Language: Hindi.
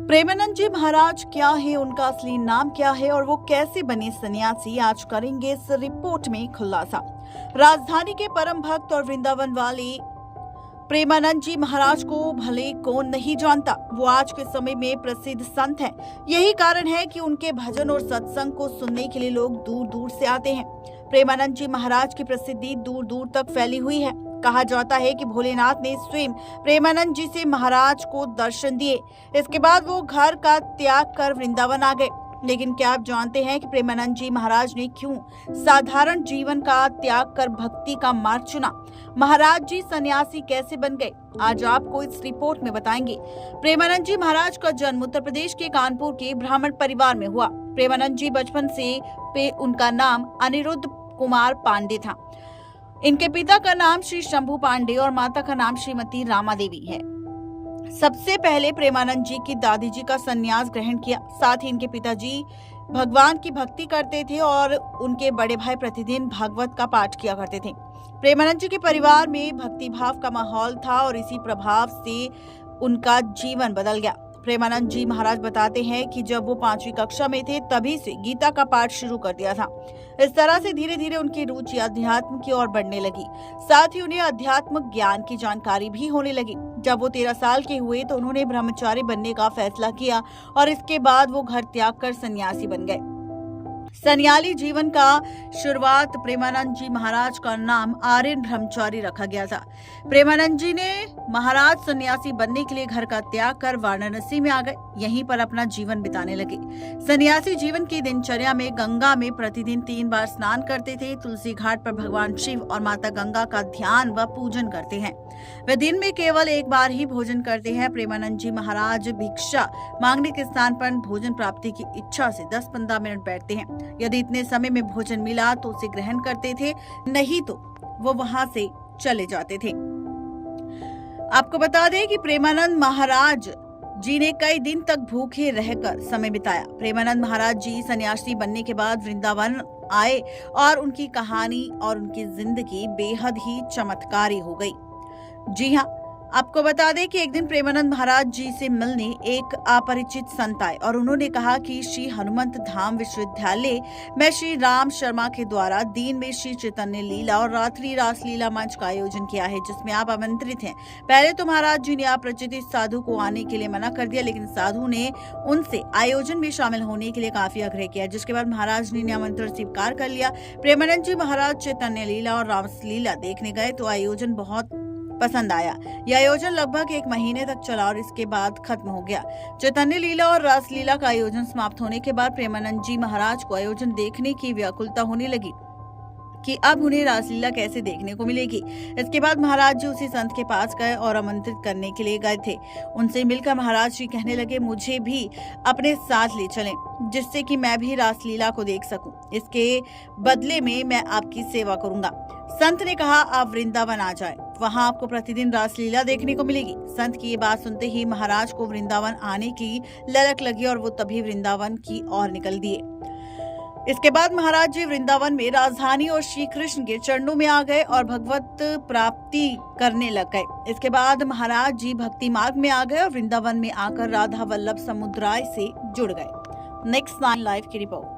प्रेमानंद जी महाराज क्या है, उनका असली नाम क्या है और वो कैसे बने सन्यासी, आज करेंगे इस रिपोर्ट में खुलासा। राजधानी के परम भक्त और वृंदावन वाले प्रेमानंद जी महाराज को भले कौन नहीं जानता, वो आज के समय में प्रसिद्ध संत हैं। यही कारण है कि उनके भजन और सत्संग को सुनने के लिए लोग दूर दूर से आते हैं। प्रेमानंद जी महाराज की प्रसिद्धि दूर दूर तक फैली हुई है। कहा जाता है कि भोलेनाथ ने स्वयं प्रेमानंद जी से महाराज को दर्शन दिए। इसके बाद वो घर का त्याग कर वृंदावन आ गए। लेकिन क्या आप जानते हैं कि प्रेमानंद जी महाराज ने क्यों साधारण जीवन का त्याग कर भक्ति का मार्ग चुना? महाराज जी सन्यासी कैसे बन गए, आज आपको इस रिपोर्ट में बताएंगे। प्रेमानंद जी महाराज का जन्म उत्तर प्रदेश के कानपुर के ब्राह्मण परिवार में हुआ। प्रेमानंद जी बचपन से उनका नाम अनिरुद्ध कुमार पांडे था। इनके पिता का नाम श्री शंभू पांडे और माता का नाम श्रीमती रामा देवी है। सबसे पहले प्रेमानंद जी की दादी जी का संन्यास ग्रहण किया। साथ ही इनके पिताजी भगवान की भक्ति करते थे और उनके बड़े भाई प्रतिदिन भागवत का पाठ किया करते थे। प्रेमानंद जी के परिवार में भक्ति भाव का माहौल था और इसी प्रभाव से उनका जीवन बदल गया। प्रेमानंद जी महाराज बताते हैं कि जब वो 5वीं कक्षा में थे तभी से गीता का पाठ शुरू कर दिया था। इस तरह से धीरे धीरे उनकी रुचि अध्यात्म की ओर बढ़ने लगी। साथ ही उन्हें अध्यात्म ज्ञान की जानकारी भी होने लगी। जब वो 13 साल के हुए तो उन्होंने ब्रह्मचारी बनने का फैसला किया और इसके बाद वो घर त्याग कर सन्यासी बन गए। सन्यासी जीवन का शुरुआत प्रेमानंद जी महाराज का नाम आर्यन ब्रह्मचारी रखा गया था। प्रेमानंद जी ने महाराज सन्यासी बनने के लिए घर का त्याग कर वाराणसी में आ गए। यहीं पर अपना जीवन बिताने लगे। सन्यासी जीवन की दिनचर्या में गंगा में प्रतिदिन 3 बार स्नान करते थे। तुलसी घाट पर भगवान शिव और माता गंगा का ध्यान व पूजन करते हैं। वे दिन में केवल 1 बार ही भोजन करते हैं। प्रेमानंद जी महाराज भिक्षा मांगने के स्थान पर भोजन प्राप्ति की इच्छा से 10-15 मिनट बैठते हैं। यदि इतने समय में भोजन मिला तो उसे ग्रहण करते थे, नहीं तो वो वहां से चले जाते थे। आपको बता दें कि प्रेमानंद महाराज जी ने कई दिन तक भूखे रहकर समय बिताया। प्रेमानंद महाराज जी सन्यासी बनने के बाद वृंदावन आए और उनकी कहानी और उनकी जिंदगी बेहद ही चमत्कारी हो गई। जी हाँ, आपको बता दें कि एक दिन प्रेमानंद महाराज जी से मिलने एक अपरिचित संत आए और उन्होंने कहा कि श्री हनुमंत धाम विश्वविद्यालय में श्री राम शर्मा के द्वारा दिन में श्री चैतन्य लीला और रात्रि रासलीला मंच का आयोजन किया है, जिसमें आप आमंत्रित हैं। पहले तो महाराज जी ने अपरिचित साधु को आने के लिए मना कर दिया, लेकिन साधु ने उनसे आयोजन में शामिल होने के लिए काफी आग्रह किया, जिसके बाद महाराज ने आमंत्रण स्वीकार कर लिया। प्रेमानंद जी महाराज चैतन्य लीला और रासलीला देखने गए तो आयोजन बहुत पसंद आया। यह आयोजन लगभग 1 महीने तक चला और इसके बाद खत्म हो गया। चैतन्य लीला और रासलीला का आयोजन समाप्त होने के बाद प्रेमानंद जी महाराज को आयोजन देखने की व्याकुलता होने लगी कि अब उन्हें रासलीला कैसे देखने को मिलेगी। इसके बाद महाराज जी उसी संत के पास गए और आमंत्रित करने के लिए गए थे। उनसे मिलकर महाराज जी कहने लगे, मुझे भी अपने साथ ले चलें, जिससे कि मैं भी रासलीला को देख सकूं। इसके बदले में मैं आपकी सेवा करूंगा। संत ने कहा, आप वृंदावन आ जाएं, वहां आपको प्रतिदिन रासलीला देखने को मिलेगी। संत की ये बात सुनते ही महाराज को वृंदावन आने की ललक लगी और वो तभी वृंदावन की ओर निकल दिए। इसके बाद महाराज जी वृंदावन में राजधानी और श्री कृष्ण के चरणों में आ गए और भगवत प्राप्ति करने लग गए। इसके बाद महाराज जी भक्ति मार्ग में आ गए और वृंदावन में आकर राधा वल्लभ समुदाय से जुड़ गए। नेक्स्ट 9 लाइव की रिपोर्ट।